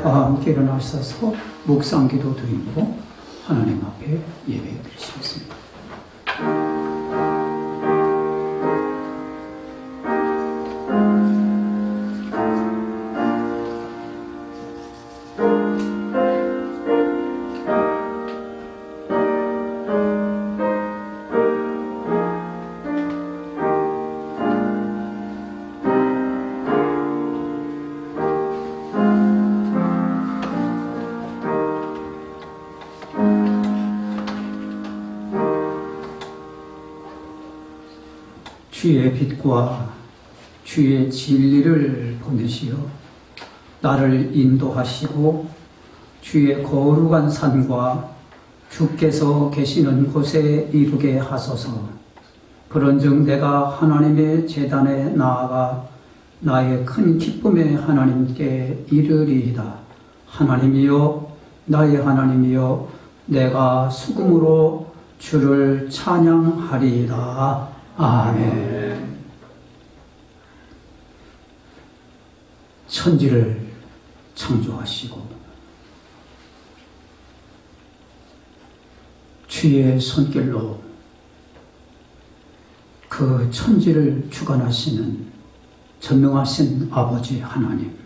저와 함께 일어나셔서 묵상기도 드리고 하나님 앞에 예배 드리시겠습니다. 주의 빛과 주의 진리를 보내시어 나를 인도하시고 주의 거룩한 산과 주께서 계시는 곳에 이르게 하소서. 그런즉 내가 하나님의 제단에 나아가 나의 큰 기쁨의 하나님께 이르리이다. 하나님이여, 나의 하나님이여, 내가 수금으로 주를 찬양하리이다. 아멘. 천지를 창조하시고 주의 손길로 그 천지를 주관하시는 전능하신 아버지 하나님,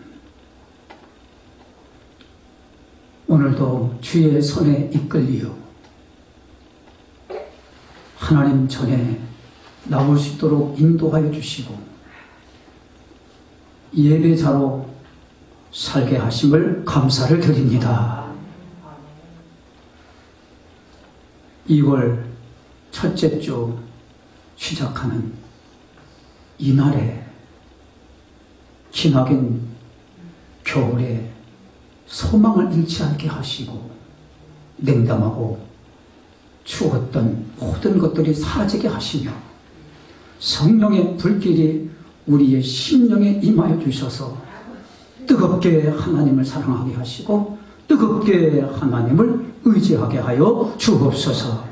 오늘도 주의 손에 이끌리어 하나님 전에 나올 수 있도록 인도하여 주시고 예배자로 살게 하심을 감사를 드립니다. 2월 첫째 주 시작하는 이날에 기나긴 겨울에 소망을 잃지 않게 하시고 냉담하고 추웠던 모든 것들이 사라지게 하시며 성령의 불길이 우리의 심령에 임하여 주셔서 뜨겁게 하나님을 사랑하게 하시고 뜨겁게 하나님을 의지하게 하여 주옵소서.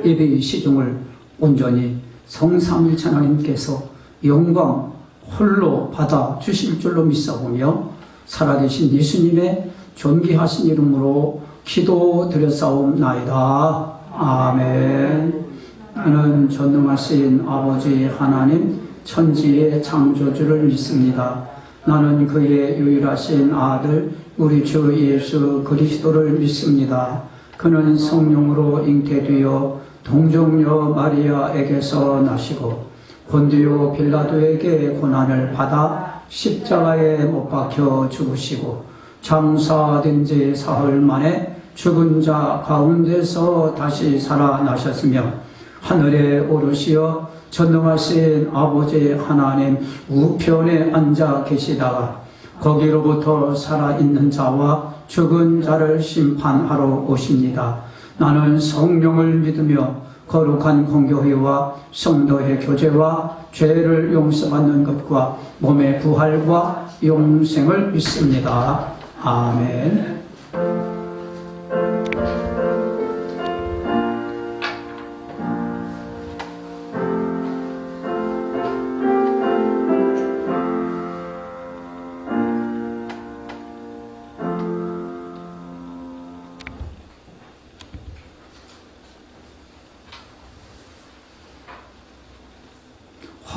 예배의 시중을 온전히 성삼일체 하나님께서 영광 홀로 받아 주실 줄로 믿사오며 살아계신 예수님의 존귀하신 이름으로 기도드렸사옵나이다. 아멘. 나는 전능하신 아버지 하나님 천지의 창조주를 믿습니다. 나는 그의 유일하신 아들 우리 주 예수 그리스도를 믿습니다. 그는 성령으로 잉태되어 동정녀 마리아에게서 나시고 본디오 빌라도에게 고난을 받아 십자가에 못 박혀 죽으시고 장사된 지 사흘 만에 죽은 자 가운데서 다시 살아나셨으며 하늘에 오르시어 전능하신 아버지 하나님 우편에 앉아 계시다가 거기로부터 살아있는 자와 죽은 자를 심판하러 오십니다. 나는 성령을 믿으며 거룩한 공교회와 성도의 교제와 죄를 용서받는 것과 몸의 부활과 영생을 믿습니다. 아멘.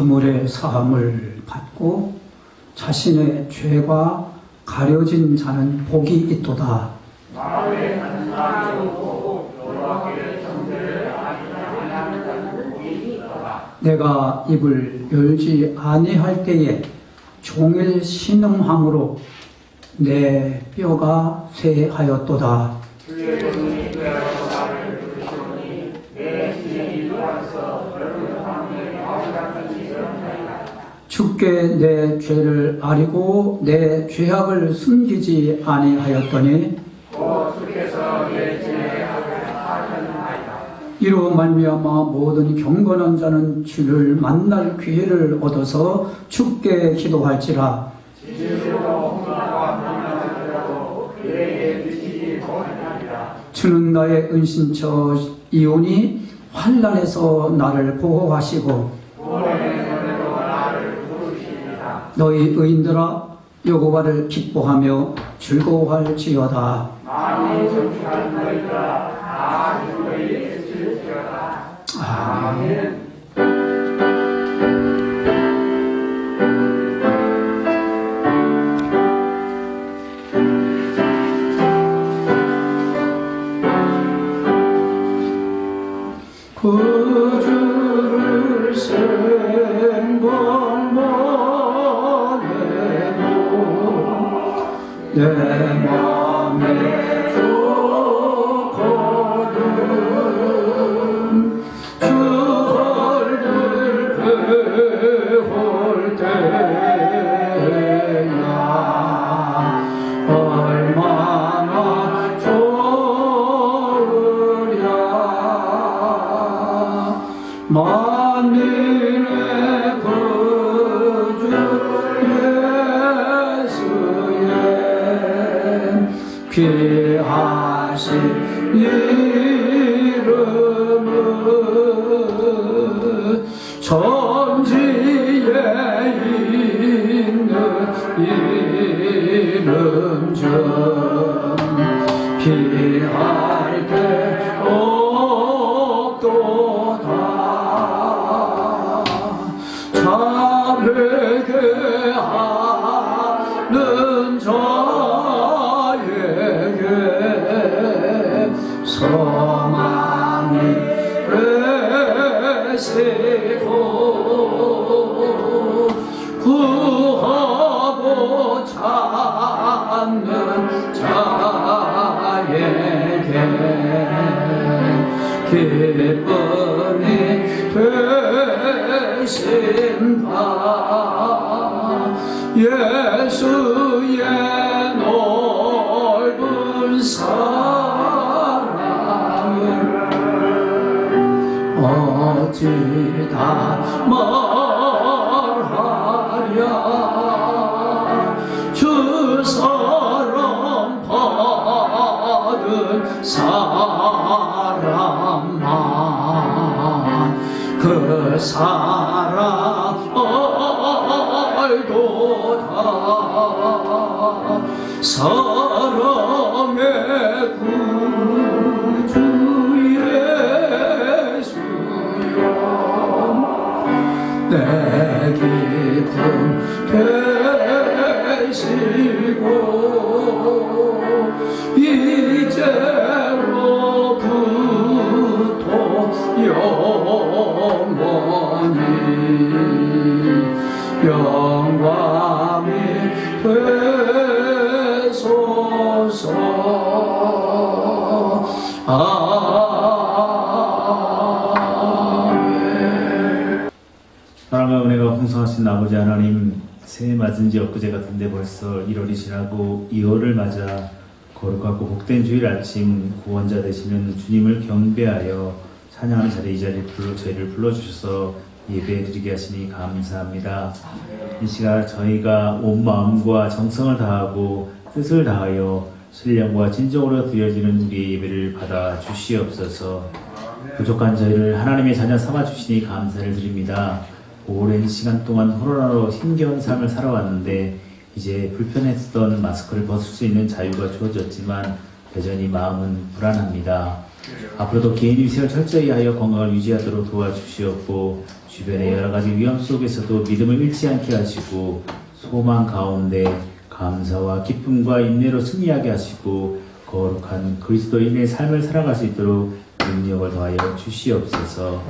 허물의 사함을 받고 자신의 죄가 가려진 자는 복이 있도다. 내가 입을 열지 아니할 때에 종일 신음함으로 내 뼈가 쇠하였도다. 주께 내 죄를 아리고 내 죄악을 숨기지 아니하였더니 이로 말미암아 모든 경건한 자는 주를 만날 기회를 얻어서 주께 기도할지라. 주는 나의 은신처 이오니 환난에서 나를 보호하시고 너희 의인들아 여호와를 기뻐하며 즐거워할지어다. 만일 정치하는 너희가 다 주의 쓰실지어다. 아멘. 구주를 생각만 해도 내 맘에 좋거든. 주 얼굴 배울 때야 얼마나 좋으랴. 만민의 구주 예수의 귀하신 이름은 천지에 있는 이름 중 피할 게 없도다. 자르게 하는 자에게 소망이 되시고 구하고 찾는 자에게 기쁨이 되신다. 예수의 넓은 사랑을 어찌다 말하랴. 주 사랑 받은 사람만 그 사랑 알도다. 사랑의 구주 예수여 내 기쁨 되시고 이제로부터 영원히 영광이 되소서. 아멘. 사랑과 은혜가 풍성하신 아버지 하나님, 새해 맞은 지 엊그제 같은데 벌써 1월이 지나고 2월을 맞아 거룩하고 복된 주일 아침 구원자 되시는 주님을 경배하여 찬양하는 자리에 이 자리에 저희를 불러주셔서 예배드리게 하시니 감사합니다. 이 시간 저희가 온 마음과 정성을 다하고 뜻을 다하여 신령과 진정으로 드려지는 우리의 예배를 받아 주시옵소서. 부족한 저희를 하나님의 자녀 삼아 주시니 감사를 드립니다. 오랜 시간 동안 코로나로 힘겨운 삶을 살아왔는데 이제 불편했던 마스크를 벗을 수 있는 자유가 주어졌지만 여전히 마음은 불안합니다. 앞으로도 개인 위생을 철저히 하여 건강을 유지하도록 도와주시옵고 주변의 여러가지 위험 속에서도 믿음을 잃지 않게 하시고 소망 가운데 감사와 기쁨과 인내로 승리하게 하시고 거룩한 그리스도인의 삶을 살아갈 수 있도록 능력을 더하여 주시옵소서.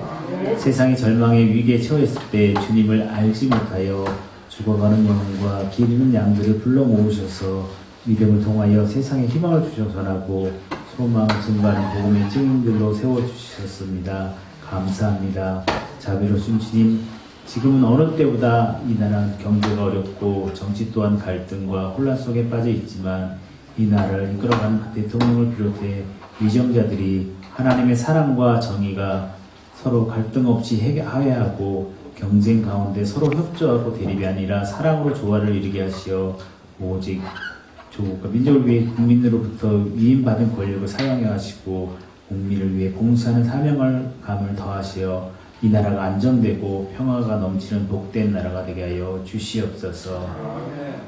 세상이 절망의 위기에 처했을 때 주님을 알지 못하여 죽어가는 영혼과 기르는 양들을 불러 모으셔서 믿음을 통하여 세상에 희망을 주셔서하고 소망을 증거하는 복음의 증인들로 세워주셨습니다. 감사합니다. 자비로우신 주님, 지금은 어느 때보다 이 나라는 경제가 어렵고 정치 또한 갈등과 혼란 속에 빠져 있지만 이 나라를 이끌어가는 대통령을 비롯해 위정자들이 하나님의 사랑과 정의가 서로 갈등 없이 화해하고 경쟁 가운데 서로 협조하고 대립이 아니라 사랑으로 조화를 이루게 하시어 오직 조국과 민족을 위해 국민으로부터 위임받은 권력을 사용해 하시고 국민을 위해 봉사하는 사명감을 더하시어 이 나라가 안정되고 평화가 넘치는 복된 나라가 되게 하여 주시옵소서.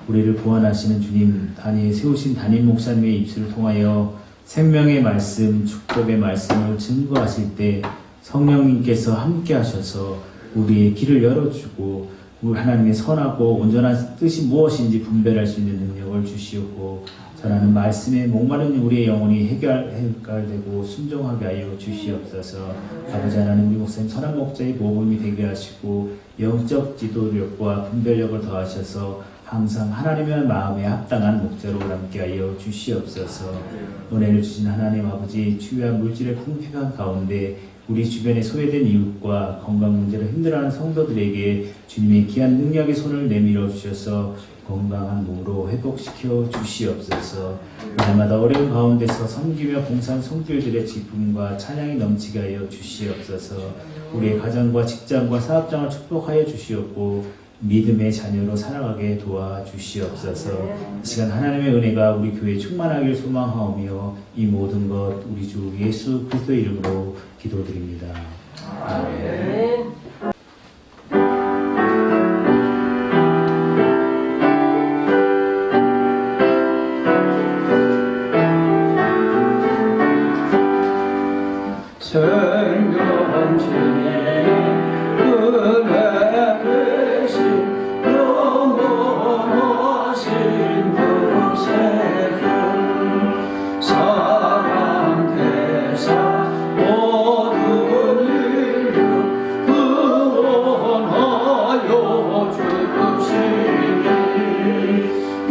우리를 구원하시는 주님, 세우신 담임 목사님의 입술을 통하여 생명의 말씀, 축복의 말씀을 증거하실 때 성령님께서 함께 하셔서 우리의 길을 열어주고 우리 하나님의 선하고 온전한 뜻이 무엇인지 분별할 수 있는 능력을 주시옵고 전하는 말씀에 목마른 우리의 영혼이 해결되고 순종하게 하여 주시옵소서. 아버지 하나님, 우리 목사님 선한 목자의 모범이 되게 하시고 영적 지도력과 분별력을 더하셔서 항상 하나님의 마음에 합당한 목자로 남게 하여 주시옵소서. 은혜를 주신 하나님 아버지, 주요한 물질의 궁핍한 가운데 우리 주변에 소외된 이웃과 건강 문제로 힘들어하는 성도들에게 주님의 귀한 능력의 손을 내밀어 주셔서 건강한 몸으로 회복시켜 주시옵소서. 날마다 어려운 가운데서 섬기며 봉사한 손길들의 기쁨과 찬양이 넘치게 하여 주시옵소서. 우리의 가정과 직장과 사업장을 축복하여 주시옵고 믿음의 자녀로 살아가게 도와주시옵소서. 이 시간 하나님의 은혜가 우리 교회에 충만하길 소망하오며 이 모든 것 우리 주 예수 그리스도의 이름으로 기도드립니다. 아멘. 생명 주님 은혜 되신 영원하신 구세주 사랑 대사 모든 인류 구원하여 주시니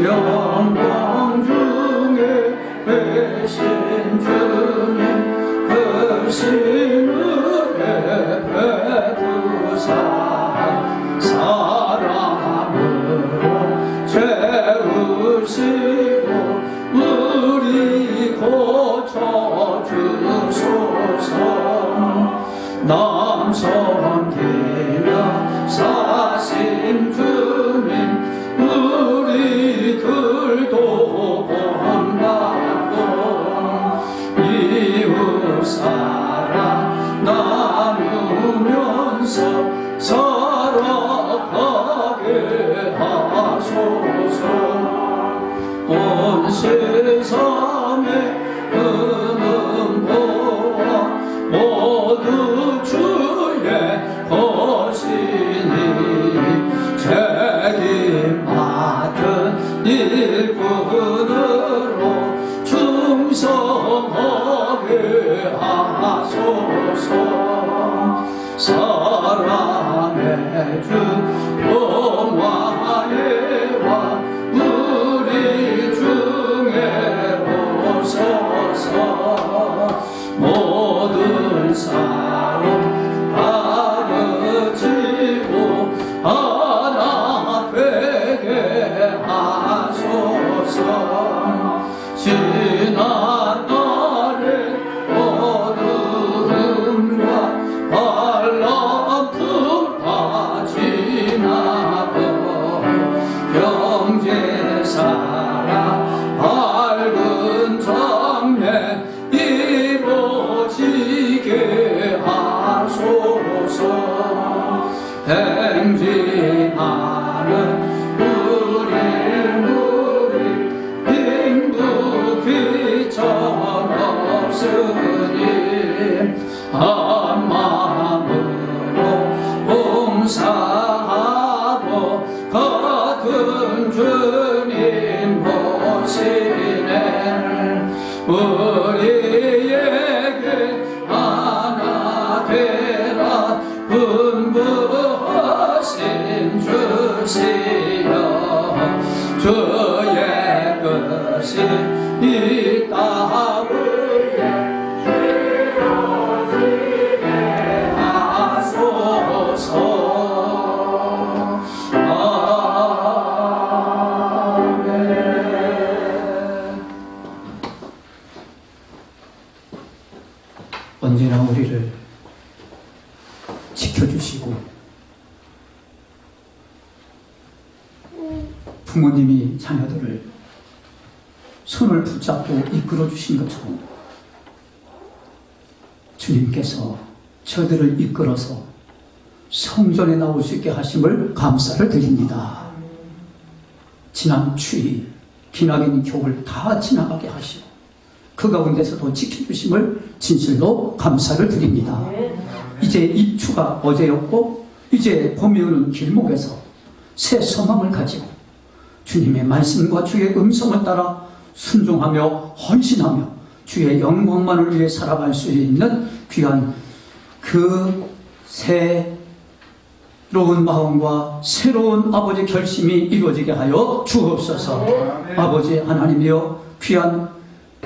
영광 중에 계신 주님 신은혜 베푸사 사랑으로 채우시고 우리 고쳐주소서. 남섬기며 사신 주님 우리들도 본받고 이웃 사랑 나누면서 살아가게 하소서. 온 세상에 금은 보아 모두 주의 것이니 책임 맡은 일꾼으로 충성하게 하소서. 사랑의 주 영화에와 우리 중에 오소서. 모든 싸움 가르치고 하나 되게 하소서. 지난 날의 어둠과 발라품 다 지나고 형제사랑 밝은 장래 이루어지게 하소서. 행진하는 우리 빈부귀천 없으니 한 마음으로 봉사하고 같은 주님 보시네. 우리에게 하나 되라 분부하신 주시여. 주의 뜻이 이 땅을 이루어지게 하소서. 아멘. 언제나 우리를 지켜주시고 부모님이 자녀들을 손을 붙잡고 이끌어 주신 것처럼 주님께서 저들을 이끌어서 성전에 나올 수 있게 하심을 감사를 드립니다. 지난 추위, 기나긴 겨울 다 지나가게 하시고 그 가운데서도 지켜주심을 진실로 감사를 드립니다. 이제 입추가 어제였고 이제 봄이 오는 길목에서 새 소망을 가지고 주님의 말씀과 주의 음성을 따라 순종하며 헌신하며 주의 영광만을 위해 살아갈 수 있는 귀한 그 새로운 마음과 새로운 아버지 결심이 이루어지게 하여 주옵소서. 아버지 하나님이여, 귀한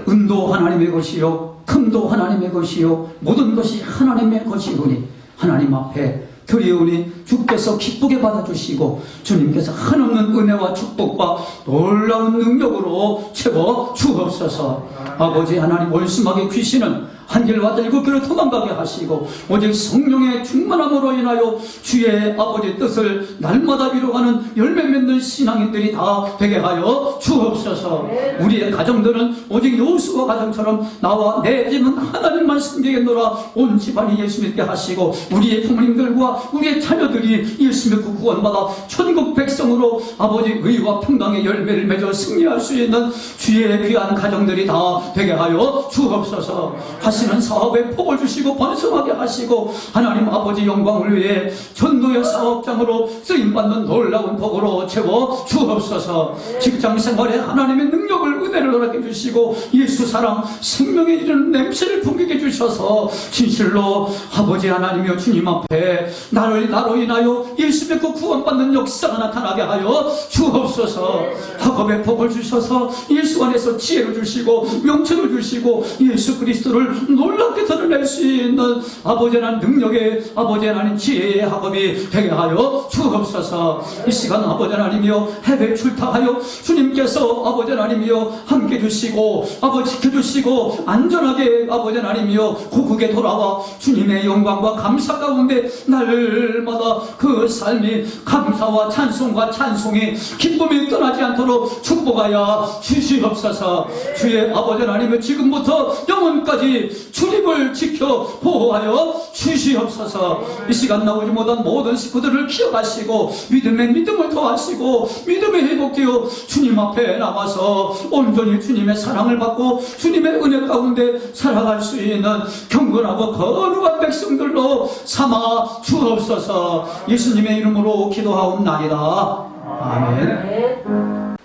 은도 하나님의 것이요 금도 하나님의 것이요 모든 것이 하나님의 것이오니 하나님 앞에 드리오니 주께서 기쁘게 받아주시고 주님께서 한없는 은혜와 축복과 놀라운 능력으로 채워 주옵소서. 아버지 하나님, 월수막의 귀신은 한 길과 일곱 길로 도망가게 하시고 오직 성령의 충만함으로 인하여 주의 아버지 뜻을 날마다 이루어가는 열매 맺는 신앙인들이 다 되게 하여 주옵소서. 우리의 가정들은 오직 여호수아 가정처럼 나와 내 집은 하나님만 섬기겠노라 온 집안이 예수 믿게 하시고 우리의 부모님들과 우리의 자녀들이 예수 믿고 구원받아 천국 백성으로 아버지 의와 평강의 열매를 맺어 승리할 수 있는 주의 귀한 가정들이 다 되게 하여 주옵소서. 하시는 사업에 복을 주시고 번성하게 하시고 하나님 아버지 영광을 위해 전도의 사업장으로 쓰임받는 놀라운 복으로 채워 주옵소서. 직장생활에 하나님의 능력을 은혜를 허락해 주시고 예수 사랑 생명에 이르는 냄새를 풍기게 해주셔서 진실로 아버지 하나님이여 주님 앞에 나로 인하여 예수 믿고 구원받는 역사가 나타나게 하여 주옵소서. 학업에 복을 주셔서 예수 안에서 지혜를 주시고 명철을 주시고 예수 그리스도를 놀랍게 드러낼 수 있는 아버지 하나님 능력의 아버지 하나님 지혜의 학업이 되게 하여 주옵소서. 이 시간 아버지 하나님이여 해외 출탁하여 주님께서 아버지 하나님이여 함께 주시고 아버지 지켜주시고 안전하게 아버지 하나님이여 고국에 돌아와 주님의 영광과 감사 가운데 날마다 그 삶이 감사와 찬송과 찬송이 기쁨이 떠나지 않도록 축복하여 주시옵소서. 주의 아버지 하나님의 지금부터 영원까지 주님을 지켜 보호하여 주시옵소서. 이 시간 나오지 못한 모든 식구들을 기억하시고 믿음의 믿음을 더하시고 믿음이 회복되어 주님 앞에 나와서 온전히 주님의 사랑을 받고 주님의 은혜 가운데 살아갈 수 있는 경건하고 거룩한 백성들로 삼아 주옵소서. 예수님의 이름으로 기도하옵나이다. 아멘.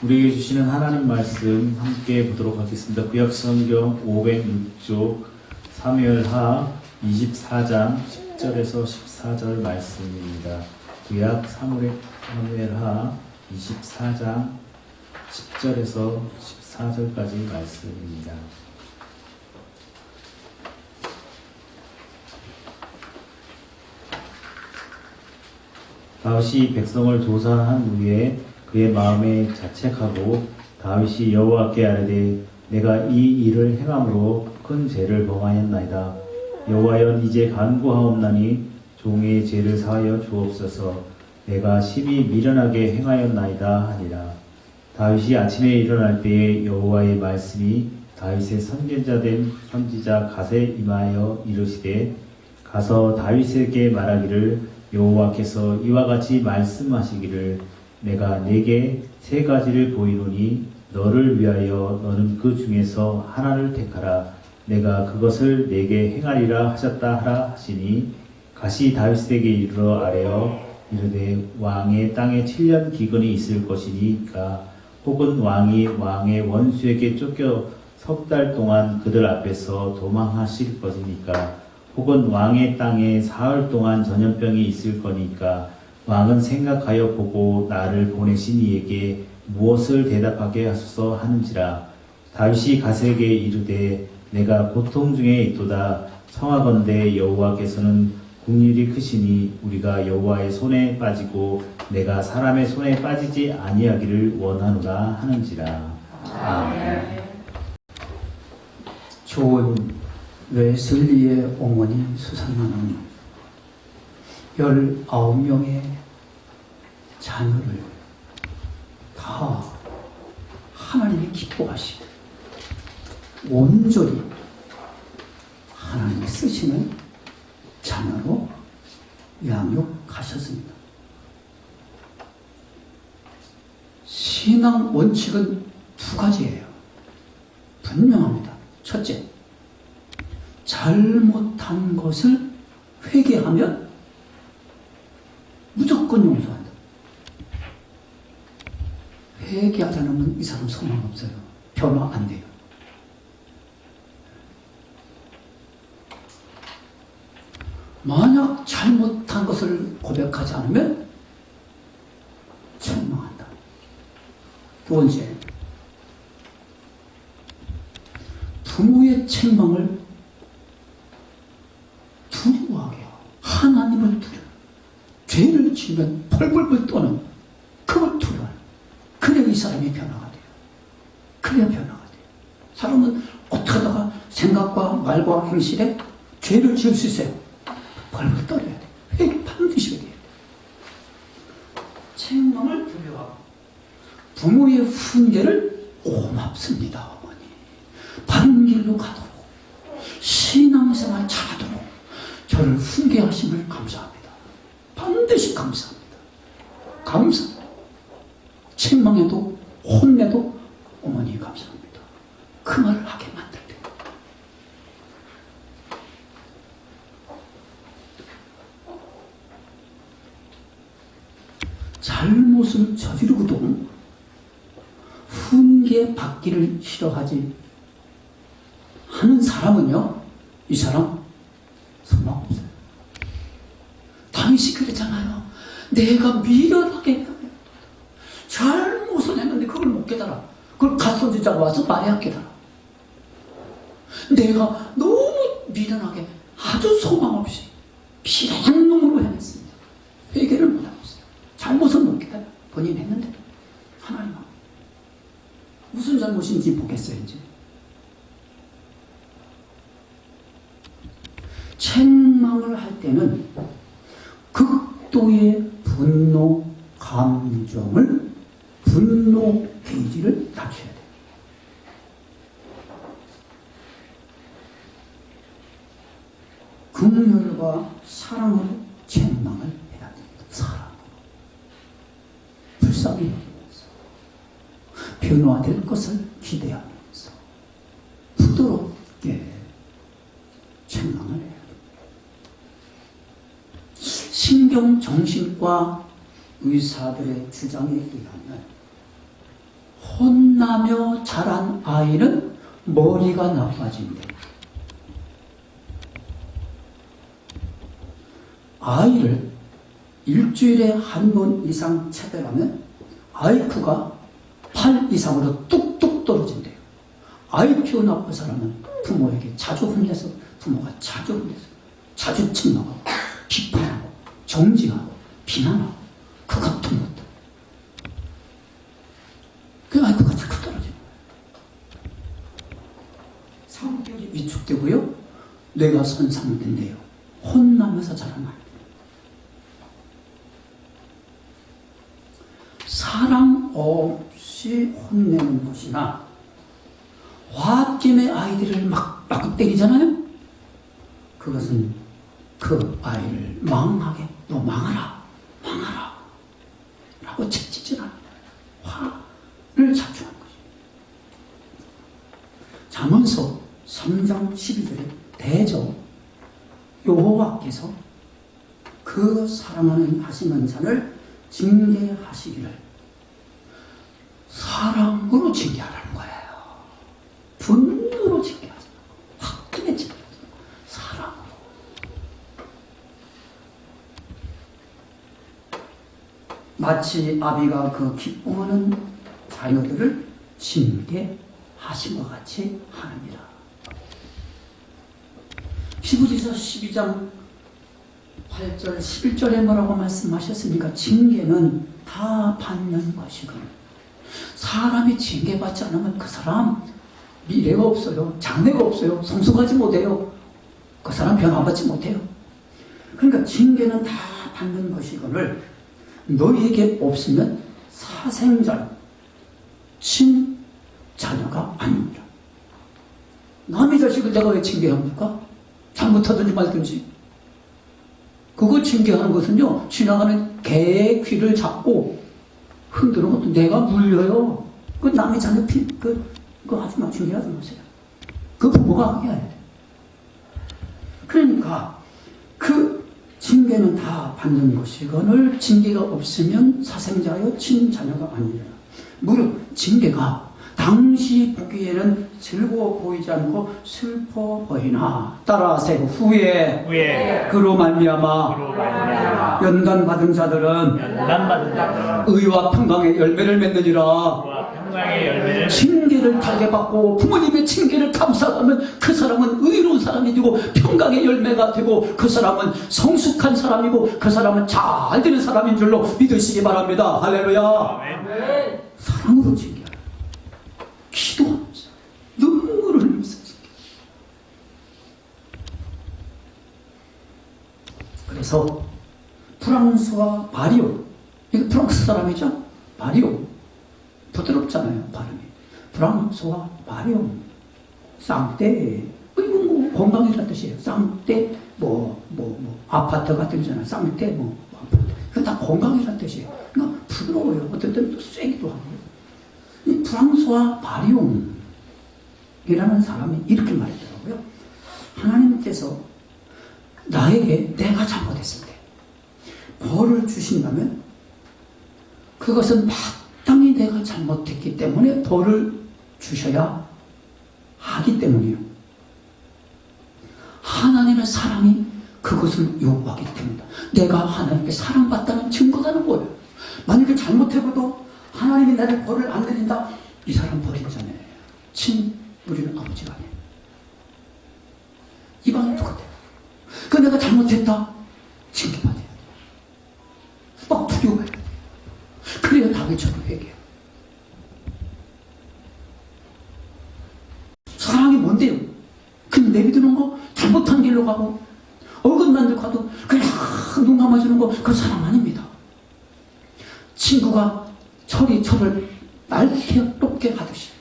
우리에게 주시는 하나님 말씀 함께 보도록 하겠습니다. 구약 성경 506쪽 사무엘하 24장 10절에서 14절 말씀입니다. 구약 사무엘하 24장 10절에서 14절까지 말씀입니다. 다윗이 백성을 조사한 후에 그의 마음에 자책하고 다윗이 여호와께 아뢰되 내가 이 일을 행함으로 큰 죄를 범하였나이다. 여호와여 이제 간구하옵나니 종의 죄를 사하여 주옵소서. 내가 심히 미련하게 행하였나이다 하니라. 다윗이 아침에 일어날 때에 여호와의 말씀이 다윗의 선견자 된 선지자 갓에 임하여 이르시되 가서 다윗에게 말하기를 여호와께서 이와 같이 말씀하시기를 내가 네게 세 가지를 보이노니 너를 위하여 너는 그 중에서 하나를 택하라. 내가 그것을 네게 행하리라 하셨다 하라 하시니 갓이 다윗에게 이르러 아뢰어 이르되 왕의 땅에 7년 기근이 있을 것이니까 혹은 왕이 왕의 원수에게 쫓겨 석 달 동안 그들 앞에서 도망하실 것이니까 혹은 왕의 땅에 사흘 동안 전염병이 있을 거니까 왕은 생각하여 보고 나를 보내신 이에게 무엇을 대답하게 하소서 하는지라. 다윗이 갓에게 이르되 내가 고통 중에 있도다. 청하건대 여호와께서는 국률이 크시니 우리가 여호와의 손에 빠지고 내가 사람의 손에 빠지지 아니하기를 원하노라 하는지라. 아멘. 좋은 웨슬리의 어머니 수산나는 19명의 자녀를 다 하나님이 기뻐하시고 온전히 하나님이 쓰시는 자녀로 양육하셨습니다. 신앙 원칙은 두 가지예요. 분명합니다. 첫째, 잘못한 것을 회개하면 무조건 용서한다. 회개하지 않으면 이 사람 소망 없어요. 변화 안 돼요. 만약 잘못한 것을 고백하지 않으면 책망한다. 두 번째, 부모의 책망을 두려워하게 하고 하나님을 두려워. 죄를 지면 펄펄펄 떠는 그걸 두려워요. 그래야 이 사람이 변화가 돼요. 그래야 변화가 돼요. 사람은 어떻게 하다가 생각과 말과 행실에 죄를 지을 수 있어요. 펄펄 떨어야 돼요. 회개 반드시 회개해야 돼요. 책망을 두려워하고 부모의 훈계를 고맙습니다. 어머니. 바른 길로 가도록 신앙생활 잘하도록 저를 훈계하심을 감사합니다. 반드시 감사합니다. 감사합니다. 책망해도 혼내도 어머니 감사합니다. 그 말을 하게 만들 때 잘못을 저지르고도 훈계 받기를 싫어하지 하는 사람은요, 이 사람 소망 없어요. 다윗이 그랬잖아요. 내가 미련하게 잘못을 했는데 그걸 못 깨달아. 그걸 갓손주자가 와서 말해야 깨달아. 내가 너무 미련하게 아주 소망 없이 비련한 놈으로 해냈습니다. 회개를 못하고 있어요. 잘못을 못 깨달아. 본인이 했는데도 하나님 앞에 무슨 잘못인지 보겠어요. 이제 책망을 할 때는 극도의 분노 감정을 분노 게이지를 낮춰야 돼요. 긍휼과 사랑으로 책망을 해야 됩니다. 사랑으로. 불쌍히 여기면서 변화될 것을 기대하면서 부드럽게 책망을 해야 됩니다. 신경정신과 의사들의 주장에 의하면 혼나며 자란 아이는 머리가 나빠진대. 아이를 일주일에 한 번 이상 체벌하면 IQ가 8 이상으로 뚝뚝 떨어진대요. IQ 나쁜 사람은 부모에게 자주 혼내서 부모가 자주 혼내서 자주 책망하고 비판하고 정지하고 비난하고 그것도 못해. 그 IQ가 자꾸 떨어지는 거예요. 성격이 위축되고요. 뇌가 손상된대요. 혼나면서 자란 아이. 사랑 없이 혼내는 것이나 홧김에 아이들을 막 때리잖아요. 그것은 그 아이를 망하게 너 망하라 라고 채찍질하는 화를 자초한 것입니다. 잠언서 3장 12절에 대저 여호와께서 그 사랑하는 하시는 자를 징계하시기를 사랑으로 징계하라는 거예요. 분노로 징계하지 말고 확증에 징계하지 말고 사랑으로. 마치 아비가 그 기뻐하는 자녀들을 징계하신 것 같이 하느니라. 히브리서 12장 8절 11절에 뭐라고 말씀하셨습니까? 징계는 다 받는 것이거든. 사람이 징계받지 않으면 그 사람 미래가 없어요. 장래가 없어요. 성숙하지 못해요. 그 사람 변화받지 못해요. 그러니까 징계는 다 받는 것이거늘 너희에게 없으면 사생전 친자녀가 아닙니다. 남의 자식을 내가 왜 징계합니까? 잘못하든지 말든지 그거 징계하는 것은요, 지나가는 개의 귀를 잡고 흔드는 것도 내가 물려요. 그 남의 자녀 그거 하지 마, 징계하지 마세요. 그 부모가 하게 해야 돼. 그러니까 그 징계는 다 받는 것이거늘 징계가 없으면 사생자여 친자녀가 아니라. 무릇 징계가 당시 보기에는 즐거워 보이지 않고 슬퍼 보이나 따라하세요. 후에 그로 말미암아 연단 받은 자들은 의와 평강의 열매를 맺느니라. 징계를 달게 받고 부모님의 징계를 감사하면 그 사람은 의로운 사람이 되고 평강의 열매가 되고 그 사람은 성숙한 사람이고 그 사람은 잘 되는 사람인 줄로 믿으시기 바랍니다. 할렐루야. 사랑으로 징계하라. 기도하면서 눈물을 흘리면서 징계하라. 그래서 프랑스와 바리오, 이거 프랑스 사람이죠? 바리오, 부드럽잖아요 발음이. 프랑스와 바리오, 쌍떼, 이거 뭐 건강이라는 뜻이에요. 쌍떼, 아파트 같은 거잖아요. 쌍떼, 아파트. 그거 다 건강이라는 뜻이에요. 그러니까 부드러워요. 어떤 때는 또 세기도 하고요. 이 프랑스와 바리옹이라는 사람이 이렇게 말했더라고요. 하나님께서 나에게 내가 잘못했을 때 벌을 주신다면 그것은 마땅히 내가 잘못했기 때문에 벌을 주셔야 하기 때문이에요. 하나님의 사랑이 그것을 요구하기 때문이다. 내가 하나님께 사랑받다는 증거가 되는 거예요. 만약에 잘못해도 하나님이 나를 벌을 안 드린다, 이 사람 벌이잖아요. 우리는 아버지가 아니에요. 이방인 똑같아요. 그 내가 잘못했다, 징계받아야 돼. 막 두려워해야 돼. 그래야 다윗처럼 회개해요. 사랑이 뭔데요? 그냥 내비두는 거, 잘못한 길로 가고 어긋난 데 가도 그냥 눈 감아주는 거, 그 사랑 아닙니다. 친구가 저를 맑게 높게 하듯이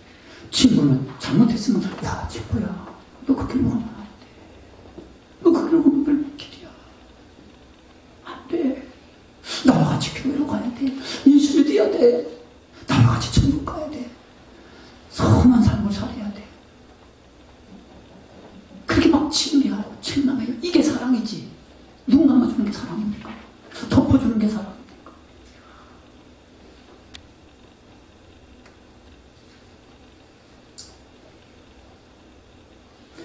친구는 잘못했으면 야 친구야 너 그 길로 가면 안 돼. 너 그 길로 가면 별길이야. 안 돼. 나와 같이 교회로 가야 돼. 인수를 돼야 돼. 나와 같이 천국 가야 돼. 선한 삶을 살아야 돼. 그렇게 막 징계하고 책망해요. 이게 사랑이지. 눈 감아주는 게 사랑입니까? 덮어주는 게 사랑입니까?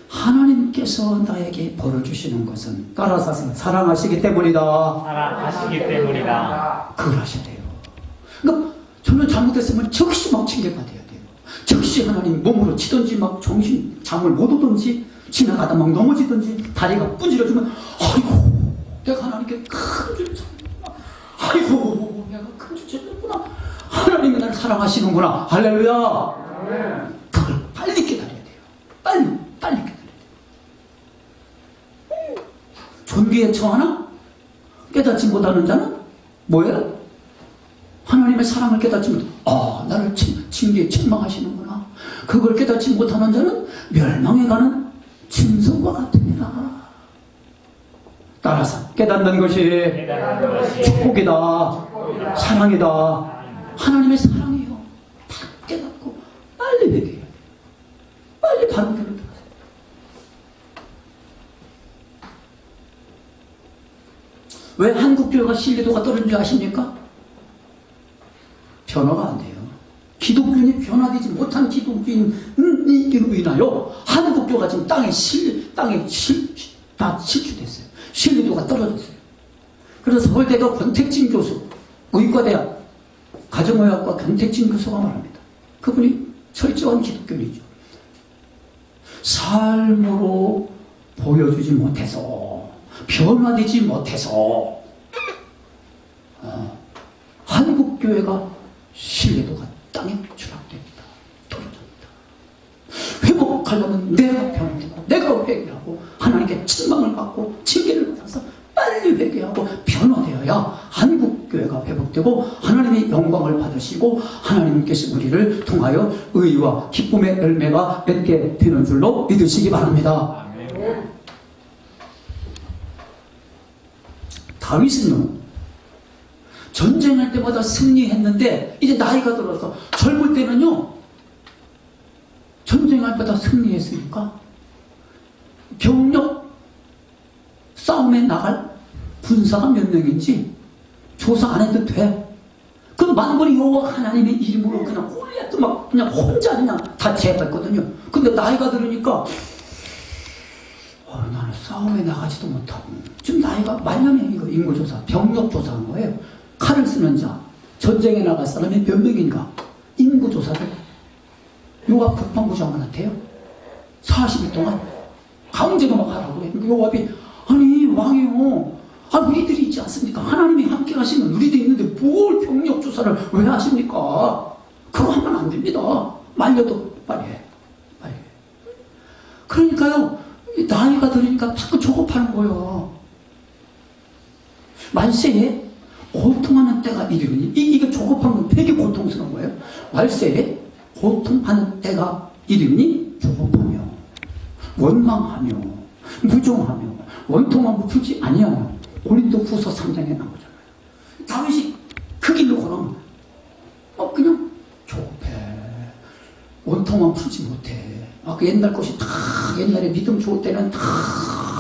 하나님께서 나에게 벌을 주시는 것은 따라서 사랑하시기 때문이다. 그걸 하셔야 돼요. 그러니까 저는 잘못했으면 즉시 막 징계받아야 돼요. 즉시 하나님 몸으로 치든지 막 정신 잠을 못 오든지 지나가다 막 넘어지든지 다리가 분질러주면 아이고 내가 하나님께 큰 죄를 졌구나. 아이고 내가 큰 죄를 졌구나. 하나님이 나를 사랑하시는구나. 할렐루야. 그걸 빨리 깨달아야 돼요. 빨리 깨달아야 돼요. 존귀에 처하나 깨닫지 못하는 자는 뭐예요? 하나님의 사랑을 깨닫지 못해. 나를 징계에 책망하시는구나. 그걸 깨닫지 못하는 자는 멸망에 가는 짐승과 같으니라. 따라서 깨닫는 것이 축복이다. 사랑이다. 하나님의 사랑이에요. 다 깨닫고 빨리 회개해야 돼요. 빨리 바른 길로 들어가세요. 왜 한국교회가 신뢰도가 떨어진 줄 아십니까? 변화가 안 돼요. 기독교인이 변화되지 못한 기독교인으로 인하여 한국교회가 지금 땅에 다 실추됐어요. 신뢰도가 떨어졌어요. 그래서 서울대가 권택진 교수, 의과대학 가정의학과 권택진 교수가 말합니다. 그분이 철저한 기독교인이죠. 삶으로 보여주지 못해서, 변화되지 못해서 한국교회가 신뢰도가 땅에 추락됩니다. 떨어집니다. 회복하려면 내가 변화되고 내가 회개하고 하나님께 책망을 받고 징계를 받아서 빨리 회개하고 변화되어야 한국교회가 회복되고 하나님의 영광을 받으시고 하나님께서 우리를 통하여 의와 기쁨의 열매가 맺게 되는 줄로 믿으시기 바랍니다. 다윗은요, 전쟁할 때마다 승리했는데, 이제 나이가 들어서 젊을 때는요, 전쟁할 때마다 승리했으니까, 병력 싸움에 나갈 군사가 몇 명인지 조사 안 해도 돼. 그 만군의 여호와 하나님의 이름으로 그냥 골리앗도 막 그냥 혼자 그냥 다 제압했거든요. 근데 나이가 들으니까 나는 싸움에 나가지도 못하고 지금 나이가 말년에 이거 인구조사 병력조사한 거예요. 칼을 쓰는 자 전쟁에 나갈 사람이 몇 명인가 인구조사를 요압 국방부 장관한테요. 40일 동안 강제로 막 하라고 그래. 요압이 아니 왕이요, 우리들이 있지 않습니까? 하나님이 함께 하시면 우리도 있는데 뭘 병력 조사를 왜 하십니까? 그거 하면 안 됩니다. 말려도 빨리 해. 빨리 해. 그러니까요, 나이가 들으니까 자꾸 조급하는 거예요. 말세에 고통하는 때가 이르니, 이게 조급한 건 되게 고통스러운 거예요. 말세에 고통하는 때가 이르니 조급하며 원망하며 무정하며 원통하고 풀지 아니하며 고린도후서 3장에 나오잖아요. 다윗이 그 길로 걸어온 그냥 조급해. 원통만 풀지 못해. 그 옛날 것이 다 옛날에 믿음 좋을 때는 다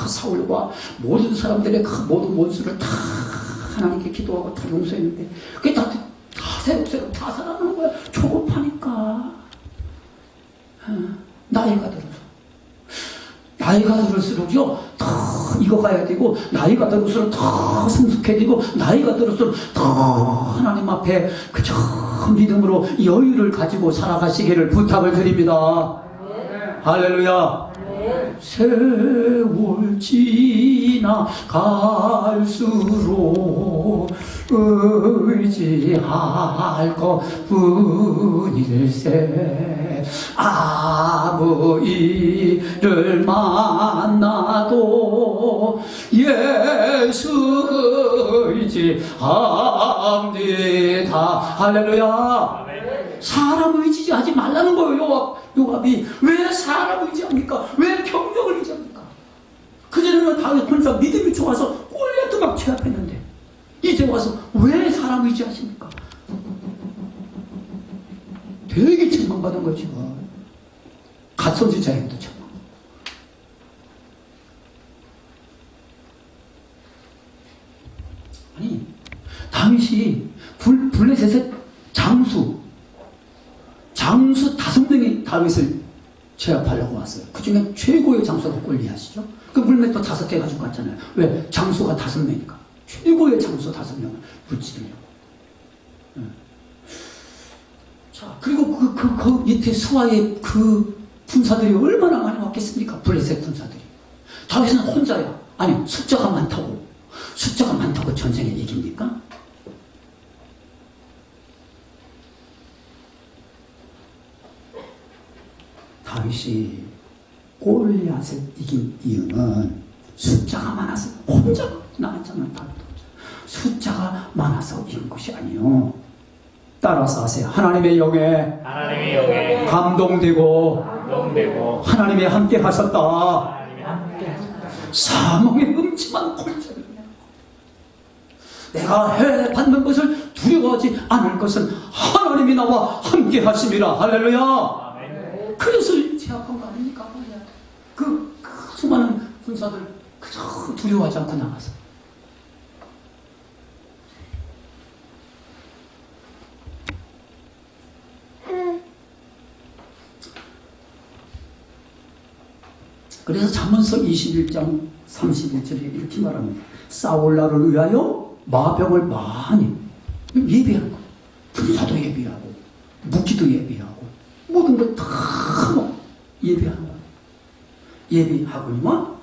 사울과 모든 사람들의 그 모든 원수를 다 하나님께 기도하고 다 용서했는데 그게 다 새록새록 다 살아나는 거야. 조급하니까. 나이가 들을수록요 더 익어가야 되고, 나이가 들을수록 더 성숙해지고, 나이가 들을수록 더 하나님 앞에 그저 믿음으로 여유를 가지고 살아가시기를 부탁을 드립니다. 할렐루야. 세월 지나갈수록 의지할 것뿐일세. 아무 일을 만나도 예수 의지합니다. 할렐루야. 사람 의지하지 말라는 거예요. 요압이 왜 사람 의지합니까? 왜 병력을 의지합니까? 그전에는 다윗 혼자 믿음이 좋아서 골리앗도 막 제압했는데 이제 와서 왜 사람 의지하십니까? 되게 책망받은 거지. 갓선지자에도 책망. 아니, 다윗이 블레셋의 장수 5명이 다윗을 제압하려고 왔어요. 그 중에 최고의 장수가 골리앗이죠. 그 물맷도 5개 가지고 갔잖아요. 왜? 장수가 5명이니까. 최고의 장수 5명을 무찌르려고. 자, 그리고 그 밑에 수하의 그 군사들이 얼마나 많이 왔겠습니까? 블레셋 군사들이. 다윗은 혼자야. 아니, 숫자가 많다고 전쟁에 이깁니까? 다윗이 골리앗을 이긴 이유는 숫자가 많아서 혼자 나왔잖아요. 숫자가 많아서 이긴 것이 아니요. 따라서 하세요. 하나님의 영에 감동되고 하나님이 함께 하셨다. 사망의 음침한 골짜기를 내가 해받는 것을 두려워하지 않을 것은 하나님이 나와 함께 하심이라. 할렐루야. 그래서 제압한 거 아닙니까? 그 수많은 군사들 그저 두려워하지 않고 나가서. 그래서 잠언서 21장 31절에 이렇게 말합니다. 싸울 날을 위하여 마병을 많이 예비하는 거예요. 군사도 예비하고 무기도 예비하고 모든 걸 다 예비하는 거예요. 예비하거니와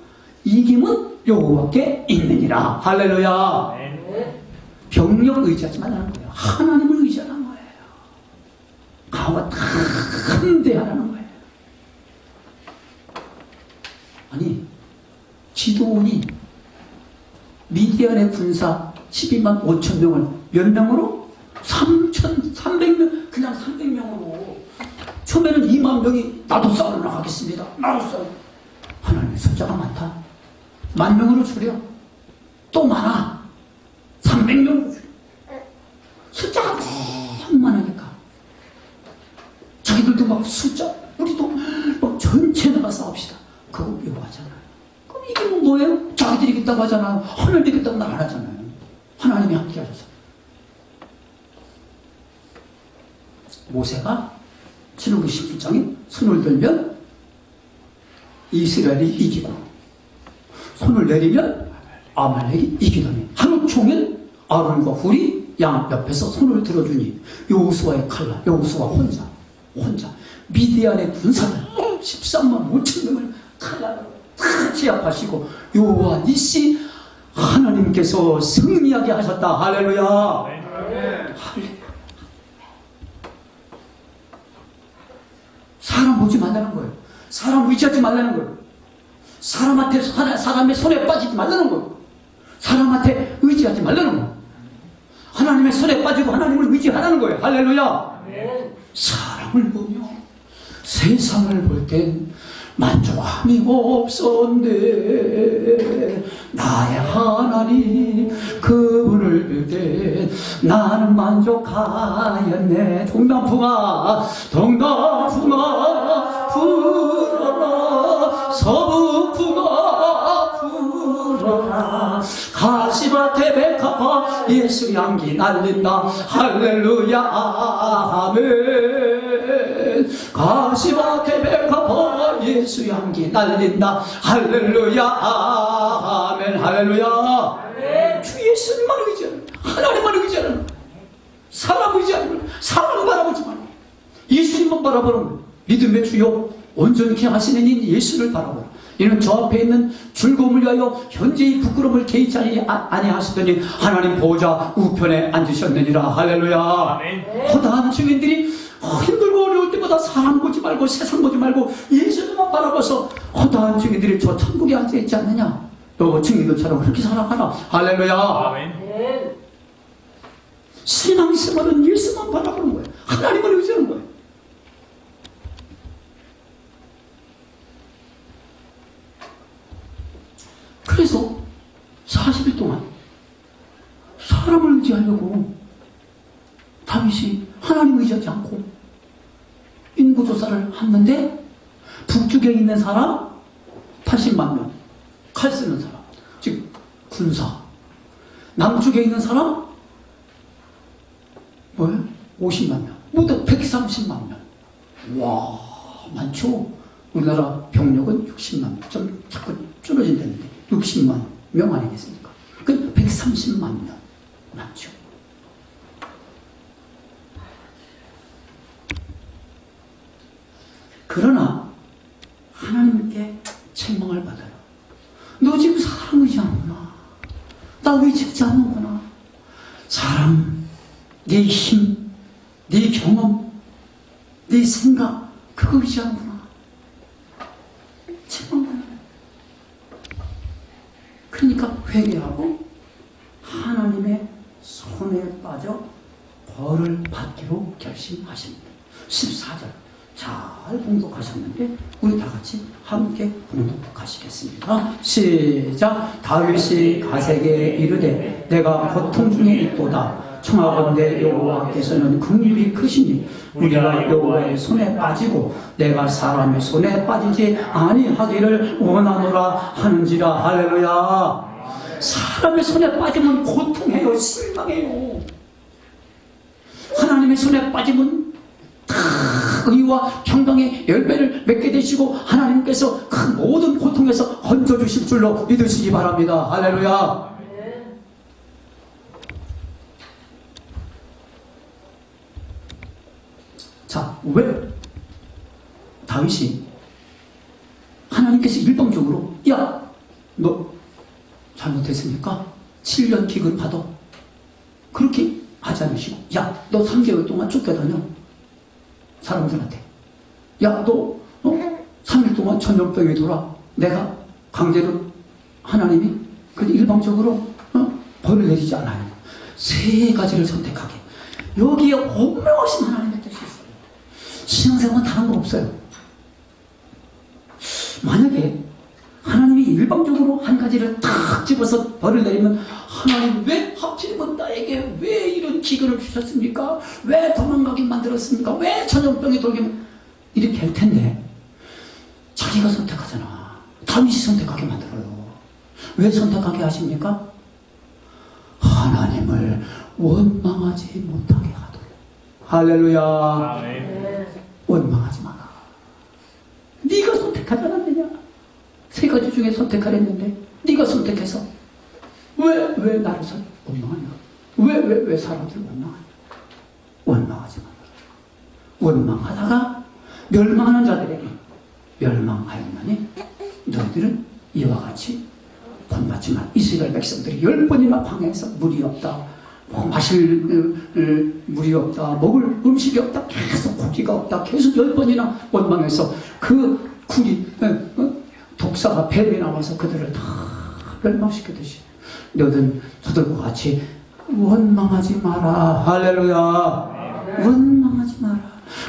이김은 여호와께 있느니라. 할렐루야. 병력 의지하지 말라는 거예요. 하나님을 의지하라는 거예요. 강화가 담대하라는 거예요. 아니, 지도원이 미디안의 군사 12만 5천 명을 몇 명으로? 3,300명, 그냥 300명으로. 처음에는 2만 명이 나도 싸우러 나가겠습니다. 나도 싸우러. 하나님 숫자가 많다. 10,000명으로 줄여. 또 많아. 300명 숫자가 너무 많으니까 자기들도 막 숫자 우리도 막 전체 나가 싸웁시다. 그거 요구하잖아요. 그럼 이게 뭐예요? 자기들이 이겼다고 하잖아요. 하늘이 이겼다고 말 안 하잖아요. 하나님이 함께 하셔서. 모세가 신명기 17장에 손을 들면 이스라엘이 이기고 손을 내리면 아말렉이 이기더니 하루 종일 아론과 훌이 양 옆에서 손을 들어주니 여호수아의 칼날, 여호수아 혼자 미디안의 군사들 13만 5천 명을 칼날로 다 제압하시고 여호와 니시 하나님께서 승리하게 하셨다. 할렐루야. 할렐루야. 사람 보지 말라는 거예요. 사람 의지하지 말라는 거예요. 사람의 손에 빠지지 말라는 거예요. 사람한테 의지하지 말라는 거예요. 하나님의 손에 빠지고 하나님을 의지하라는 거예요. 할렐루야. 사람을 보며 세상을 볼 땐 만족함이 없었네. 나의 하나님 그분을 볼 때 나는 만족하였네. 동남풍아 불어라 서북풍아 불어라 가시밭에 백합화 예수 향기 날린다. 할렐루야 아멘. 가시밭에 백합화 예수 향기 날린다. 할렐루야 아멘. 할렐루야. 주 예수님만 의지하는, 하나님만 의지하는, 사람 의지하는, 사람 바라보지 말고 예수님만 바라보는 거예요. 믿음의 주요 온전케 하시는 이 예수를 바라보라. 이는 저 앞에 있는 즐거움을 위하여 현재의 부끄러움을 개의치 아니하시더니 하나님 보호자 우편에 앉으셨느니라. 할렐루야. 허다한 증인들이 힘들고 어려울 때마다 사람 보지 말고 세상 보지 말고 예수님만 바라봐서 허다한 증인들이 저 천국에 앉아있지 않느냐. 또 증인들처럼 그렇게 살아가라. 할렐루야. 신앙 생활은 예수만 바라보는 거예요. 하나님을 의지하는 거예요. 그래서 40일 동안 사람을 의지하려고 다윗이 하나님을 의지하지 않고 인구조사를 했는데 북쪽에 있는 사람 80만 명, 칼 쓰는 사람, 즉 군사. 남쪽에 있는 사람 뭐예요? 50만 명, 모두 130만 명. 와, 많죠? 우리나라 병력은 60만 명, 좀 자꾸 줄어진다는데 60만 명 아니겠습니까? 그 130만 명 맞죠? 그러나 하나님께 책망을 받아요. 너 지금 사람 의지하는구나. 나 의지하지 않는구나. 사람, 네 힘, 네 경험, 네 생각 그거 의지하는구나. 책망받아요. 그러니까 회개하고 하나님의 손에 빠져 벌을 받기로 결심하십니다. 14절 잘 봉독하셨는데 우리 다 같이 함께 봉독하시겠습니다. 시작. 다윗이 가세게 이르되 내가 고통 중에 있도다. 청하건대 여호와께서는 긍휼이 크시니 우리가 여호와의 손에 빠지고 내가 사람의 손에 빠지지 아니하기를 원하노라 하는지라. 할렐루야. 사람의 손에 빠지면 고통해요. 실망해요. 하나님의 손에 빠지면 의와 평강의 열매를 맺게 되시고 하나님께서 그 모든 고통에서 건져주실 줄로 믿으시기 바랍니다. 할렐루야. 자, 왜 다윗이 하나님께서 일방적으로 야, 너 잘못했으니까 7년 기근 받아 그렇게 하지 않으시고 야, 너 3개월 동안 쫓겨다녀 사람들한테. 야, 너 3일 동안 전염병에 돌아. 내가 강제로 하나님이 그냥 일방적으로 벌을 내리지 않아요. 세 가지를 선택하게. 여기에 오명하신 하나님의 뜻이 있어요. 신앙생활은 다른 거 없어요. 만약에 하나님이 일방적으로 한 가지를 탁 집어서 벌을 내리면 하나님 왜 하필이면 나에게 왜 이런 기근을 주셨습니까? 왜 도망가게 만들었습니까? 왜 전염병이 돌게 이렇게 할 텐데 자기가 선택하잖아. 다윗이 선택하게 만들어요. 왜 선택하게 하십니까? 하나님을 원망하지 못하게 하도록. 할렐루야. 아멘. 원망하지 마라. 네가 선택하지 않았느냐? 세 가지 중에 선택하랬는데 네가 선택해서 왜 나를 원망하냐? 왜 사람들을 원망하냐? 원망하지 마라. 원망하다가 멸망하는 자들에게 멸망하였나니 너희들은 이와 같이 본받지만 이스라엘 백성들이 10번이나 광야에서 물이 없다, 마실 물이 없다, 먹을 음식이 없다, 계속 고기가 없다, 계속 10번이나 원망해서 그 굴이 독사가 뱀이 나와서 그들을 다 멸망시키듯이 너희는 저들과 같이 원망하지 마라. 할렐루야. 원망하지 마라.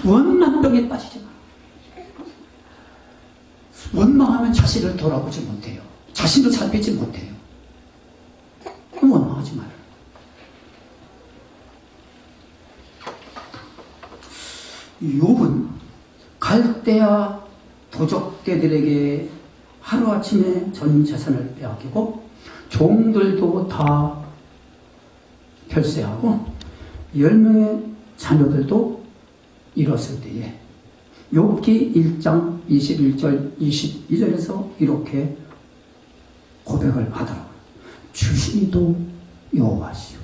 원망병에 빠지지 마라. 원망하면 자신을 돌아보지 못해요. 자신을 살피지 못해요. 원망하지 마라. 욥은 갈대아 도적대들에게 하루아침에 전 재산을 빼앗기고 종들도 다 별세하고 10명의 자녀들도 잃었을 때에 욥기 1장 21절 22절에서 이렇게 고백을 하더라고요. 주시니도 여호와시오,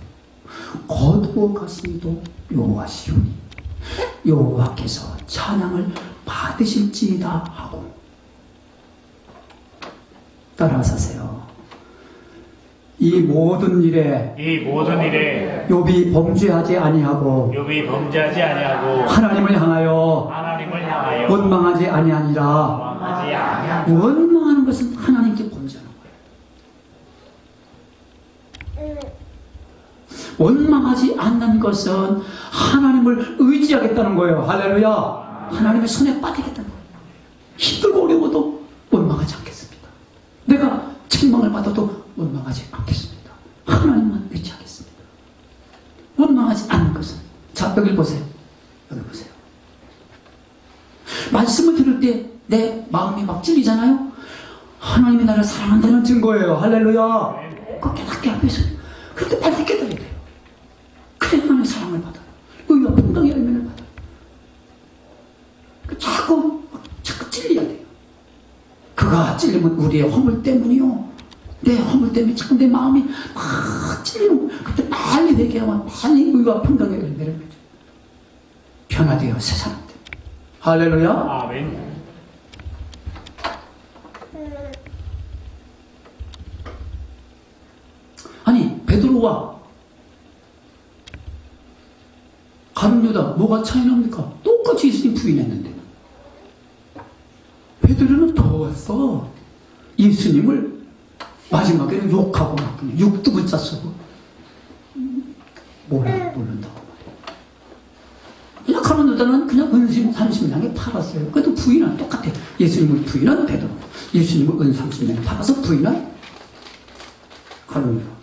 거두어 가시니도 여호와시오니 여호와께서 찬양을 받으실지이다 하고. 따라하세요. 이 모든 일에 욥이 범죄하지 아니하고 하나님을 향하여 원망하지 아니하니라. 원망하는 것은 하나님께 범죄하는 거예요. 원망하지 않는 것은 하나님을 의지하겠다는 거예요. 할렐루야. 하나님의 손에 빠지겠다는 거예요. 힘들고 어려워도 원망하지 않겠습니다. 내가 책망을 받아도 원망하지 않겠습니다. 하나님만 의지하겠습니다. 원망하지 않는 것은, 자, 여기 보세요. 여기 보세요. 말씀을 들을 때 내 마음이 막 찔리잖아요. 하나님이 나를 사랑한다는 증거예요. 할렐루야. 그 깨닫게 하기 위해서 그렇게 빨리 깨달아야 돼요. 그래 하나님의 사랑을 받아요. 의와 평강의 열매를 받아요. 자꾸 찔려야 돼요. 그가 찔리면 우리의 허물 때문이요. 내 허물 때문에 자꾸 내 마음이 막 찔리면 그때 빨리 회개하면 빨리 의와 평강의 열매를 맺어요. 변화되어 새 사람 돼. 할렐루야. 아멘. 아니 베드로와 가룟 유다 뭐가 차이 납니까? 똑같이 예수님 부인했는데 베드로는 더웠어. 예수님을 마지막에는 욕하고 막 그냥 육두문자 쓰고 모른다고 말이야. 그냥 가룟 유다는 그냥 은 30냥에 팔았어요. 그래도 부인은 똑같아. 예수님을 부인한 베드로, 예수님을 은 30냥에 팔아서 부인한 가룟 유다.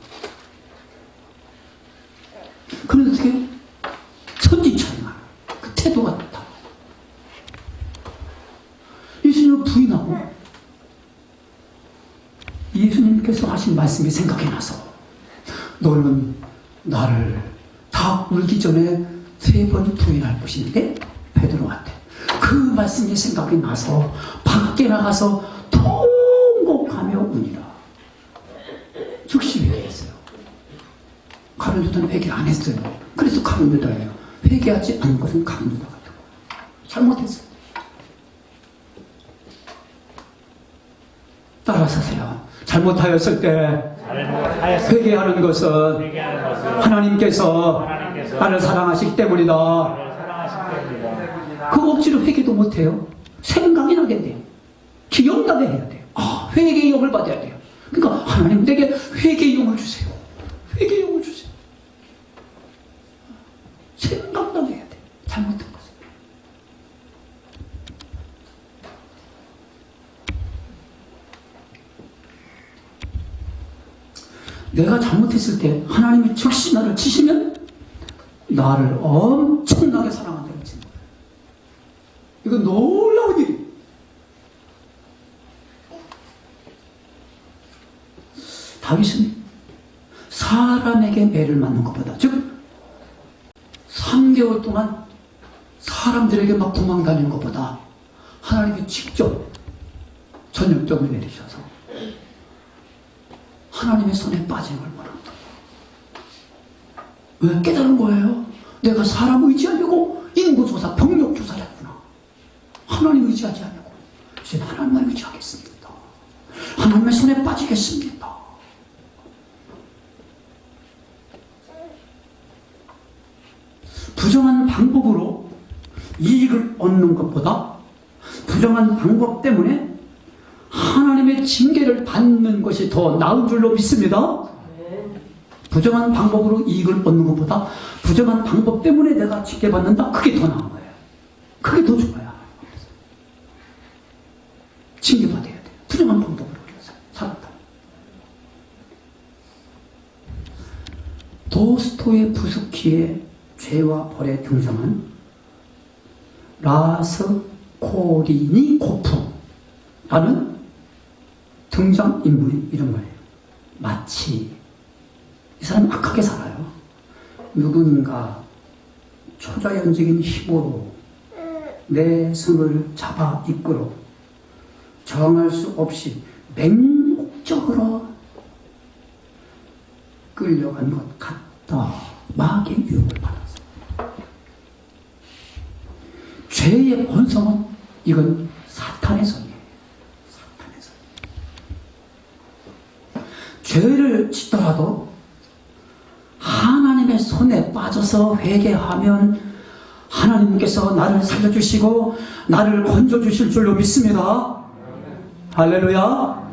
그런데 어떻게 천지차이나 그 태도가 다 예수님을 부인하고 예수님께서 하신 말씀이 생각이 나서 너는 나를 다 울기 전에 3번 부인할 것인데 베드로한테 그 말씀이 생각이 나서 밖에 나가서 통곡하며 우니라. 즉시 회개했어요. 가룟 유다는 회개 안 했어요. 그래서 가룟 유다예요. 회개하지 않은 것은 가룟 유다 같은 거예요. 잘못했어요. 따라서세요. 잘못하였을 때 회개하는 것은 하나님께서 나를 사랑하시기 때문이다. 그 억지로 회개도 못해요. 생각이 나게 돼요. 기억나게 해야 돼요. 아, 회개의 영을 받아야 돼요. 그러니까 하나님 내게 회개의 영을 주세요. 회개의 영을 주세요. 생각나게 해야 돼요. 잘못한 것을. 내가 잘못했을 때 하나님이 즉시 나를 치시면 나를 엄청나게 사랑한다는 거예요. 이거 놀라운 일이에요. 다윗은 사람에게 매를 맞는 것보다, 즉 3개월 동안 사람들에게 막 도망다니는 것보다 하나님이 직접 전염병을 내리셔서 하나님의 손에 빠지는 걸 원합니다. 왜? 깨달은 거예요. 내가 사람 의지하려고 인구조사, 병력조사를 했구나. 하나님 의지하지 않냐고. 이제 하나님만 의지하겠습니다. 하나님의 손에 빠지겠습니다. 부정한 방법으로 이익을 얻는 것보다 부정한 방법 때문에 하나님의 징계를 받는 것이 더 나은 줄로 믿습니다. 부정한 방법으로 이익을 얻는 것보다 부정한 방법 때문에 내가 징계받는다? 그게 더 나은 거예요. 그게 더 좋아요. 징계받아야 돼요. 부정한 방법으로 살았다. 도스토의 부스키의 죄와 벌에 등장한 라스코리니코프라는 등장인물이 이런 말이에요. 마치 이 사람이 악하게 살아요. 누군가 초자연적인 힘으로 내 손을 잡아 이끌어 정할 수 없이 맹목적으로 끌려간 것 같다. 마귀의 유혹을 받았어요. 죄의 본성은 이건 사탄의 손이에요. 사탄의 손. 죄를 짓더라도 하나님의 손에 빠져서 회개하면 하나님께서 나를 살려주시고 나를 건져주실 줄로 믿습니다. 할렐루야.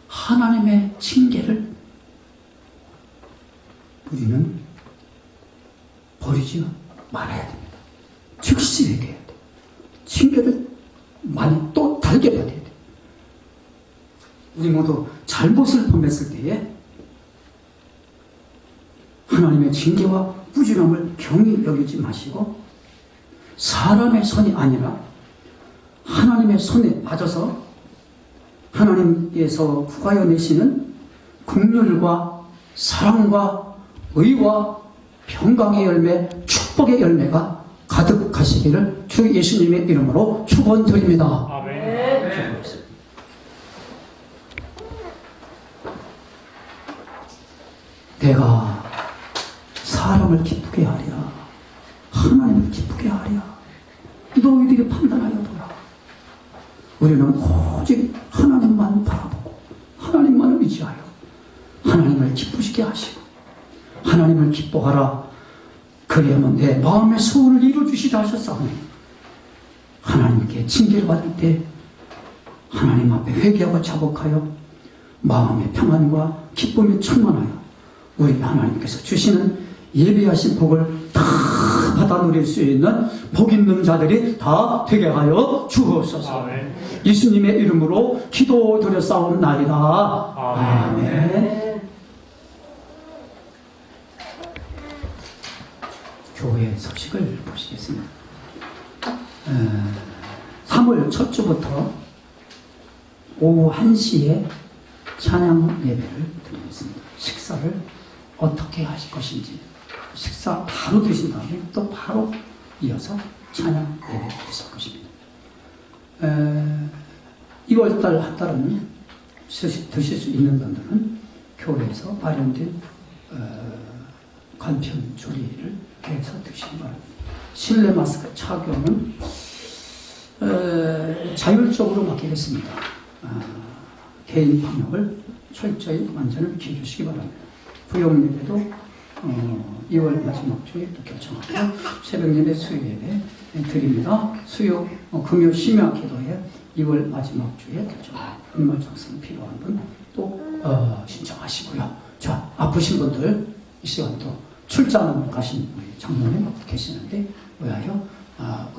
하나님의 징계를 우리는 버리지 말아야 됩니다. 즉시 회개해야 돼요. 징계를 많이 또 달게 받아야 돼요. 우리 모두 잘못을 범했을 때에 하나님의 징계와 꾸준함을 경히 여기지 마시고 사람의 손이 아니라 하나님의 손에 빠져서 하나님께서 부과해 내시는 긍휼과 사랑과 의와 평강의 열매, 축복의 열매가 가득하시기를 주 예수님의 이름으로 축원드립니다. 아멘. 내가 사람을 기쁘게 하랴, 하나님을 기쁘게 하랴, 너희들이 판단하여 보라. 우리는 오직 하나님만 바라보고 하나님만을 의지하여 하나님을 기쁘시게 하시고 하나님을 기뻐하라. 그리하면 내 마음의 소원을 이루어주시라 하셨사오니 하나님께 징계를 받을 때 하나님 앞에 회개하고 자복하여 마음의 평안과 기쁨이 충만하여 우리 하나님께서 주시는 예비하신 복을 다 받아 누릴 수 있는 복 있는 자들이 다 되게 하여 주옵소서. 아멘. 예수님의 이름으로 기도드려 싸움나이다. 아멘. 교회 소식을 보시겠습니다. 3월 첫 주부터 오후 1시에 찬양 예배를 드리겠습니다. 식사를 어떻게 하실 것인지 식사 바로 드신 다음에 또 바로 이어서 찬양 예배를 드실 것입니다. 2월달 한 달은 드실 수 있는 분들은 교회에서 마련된 간편 조리를 해서 드시기 바랍니다. 실내 마스크 착용은 자율적으로 맡기겠습니다. 개인 방역을 철저히 완전히 지켜주시기 바랍니다. 부용 예배도 2월 마지막 주에 또 결정하고 새벽 예배, 수요 예배 드립니다. 수요, 금요 심야 기도에 2월 마지막 주에 결정합니다. 인물 작성 필요한 분 또 신청하시고요. 자, 아프신 분들 이 시간 또 출장 가신 우리 장로님 계시는데 의하여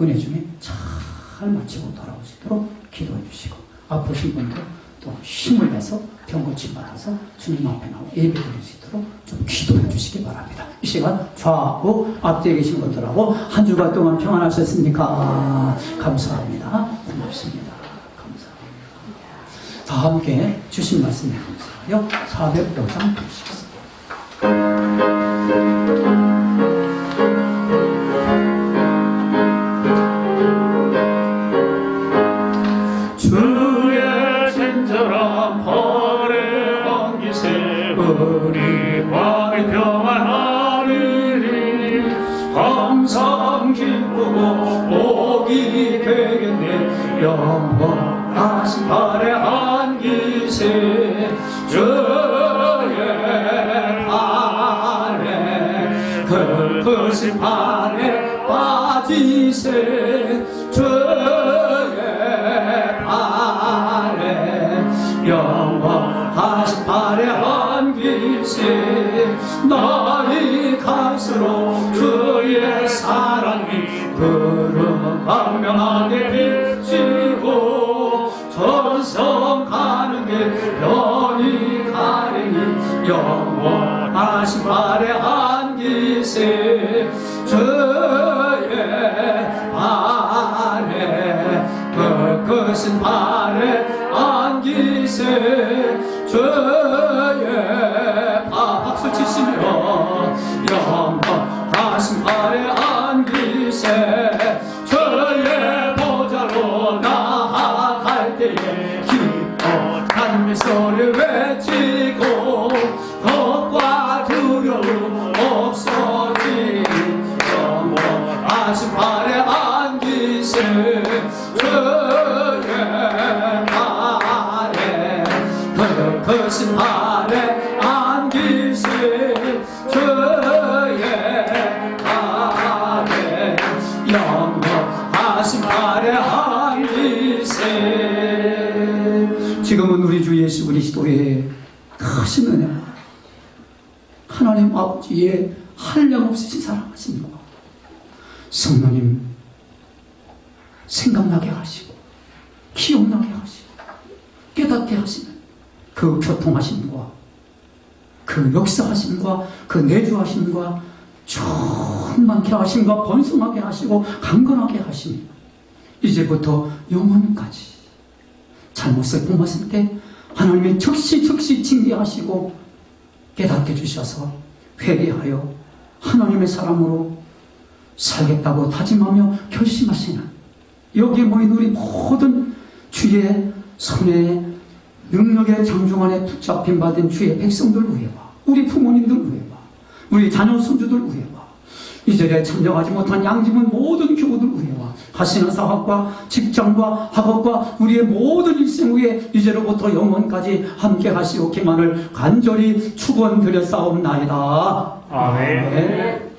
은혜 중에 잘 마치고 돌아올 수 있도록 기도해 주시고, 아프신 분들 또 힘을 내서 병 고침 받아서 주님 앞에 나와 예배 드릴 수 있도록 좀 기도해 주시기 바랍니다. 이 시간 좌우 앞뒤에 계신 분들하고 한 주간 동안 평안하셨습니까? 감사합니다. 고맙습니다. 감사합니다. 다 함께 주신 말씀에 감사하여 400장 드리시겠습니다. 주의 친절한 벌의 안기세 우리 마음이 평안하리니 항상 기쁘고 복이 되겠네. 영원하신 발의 안기세 주의 발에 그것이 발에 빠지세 주의 발에 영원하신 발에 안기세 나이 갈수록 주의 사랑이 그름 광명하게 비치고 전성 가는 길 편히 가리니 영원하신 발에 안기세 주의 발에 그것은 발에 안기세 주의 박수 치시며 영원하신 발에 안기세 주의 보좌로 나아갈 때에 기뻐 찬미 소리 외치고 겁과 두려움 없어지니 영원하신 발에 안기세 주의 발에 그것은 발에 안기세 주의 발에 영원하신 발에 안기세. 지금은 우리 주 예수 그리스도의 크신 은혜와 하나님 아버지의 한량없으신 사랑하심과 성령님 생각나게 하시고 기억나게 하시고 깨닫게 하시는 그 교통하심과 그 역사하심과 그 내주하심과 충만케 하심과 번성하게 하시고 강건하게 하시니 이제부터 영원까지 잘못을 범했을 때 하나님의 즉시 징계하시고 깨닫게 주셔서 회개하여 하나님의 사람으로 살겠다고 다짐하며 결심하시는 여기에 모인 우리 모든 주의 손에 능력의 장중 안에 붙잡힌 받은 주의 백성들 위해와 우리 부모님들 위해와 우리 자녀 손주들 위해와 이 자리에 참여하지 못한 양집은 모든 교우들 위해와 하시는 사업과 직장과 학업과 우리의 모든 일생 위에 이제로부터 영원까지 함께 하시옵기만을 간절히 축원드려 싸움나이다. 아멘.